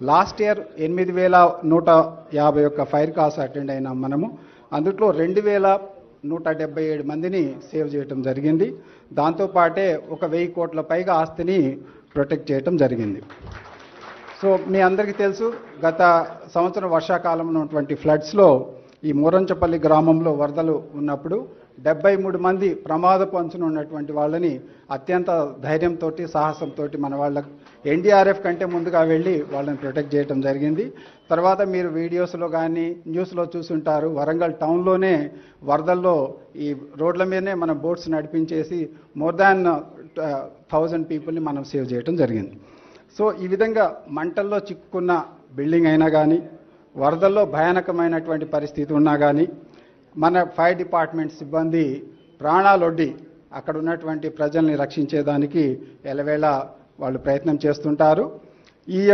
Last year 8,151 fire calls attend అయినాం మనము. అందులో 2,177 మందిని సేవ్ చేయటం జరిగింది. దాంతోపాటే 1,000 కోట్ల పైగా ఆస్తిని ప్రొటెక్ట్ చేయటం జరిగింది. సో మీ అందరికీ తెలుసు, గత సంవత్సరం వర్షాకాలంలో ఉన్నటువంటి ఫ్లడ్స్లో ఈ మూరంచపల్లి గ్రామంలో వరదలు ఉన్నప్పుడు 73 మంది ప్రమాదపు అంచున ఉన్నటువంటి వాళ్ళని అత్యంత ధైర్యంతో సాహసంతో మన వాళ్ళకు ఎన్డీఆర్ఎఫ్ కంటే ముందుగా వెళ్ళి వాళ్ళని ప్రొటెక్ట్ చేయడం జరిగింది. తర్వాత మీరు వీడియోస్లో కానీ న్యూస్లో చూసుంటారు, వరంగల్ టౌన్లోనే వరదల్లో ఈ రోడ్ల మీదనే మనం బోట్స్ నడిపించేసి మోర్ దాన్ 1000 పీపుల్ని మనం సేవ్ చేయడం జరిగింది. సో ఈ విధంగా మంటల్లో చిక్కుకున్న బిల్డింగ్ అయినా కానీ, వరదల్లో భయానకమైనటువంటి పరిస్థితి ఉన్నా కానీ మన ఫైర్ డిపార్ట్మెంట్ సిబ్బంది ప్రాణాలొడ్డి అక్కడ ఉన్నటువంటి ప్రజల్ని రక్షించేదానికి ఎలవేళ వాళ్ళు ప్రయత్నం చేస్తుంటారు. ఈ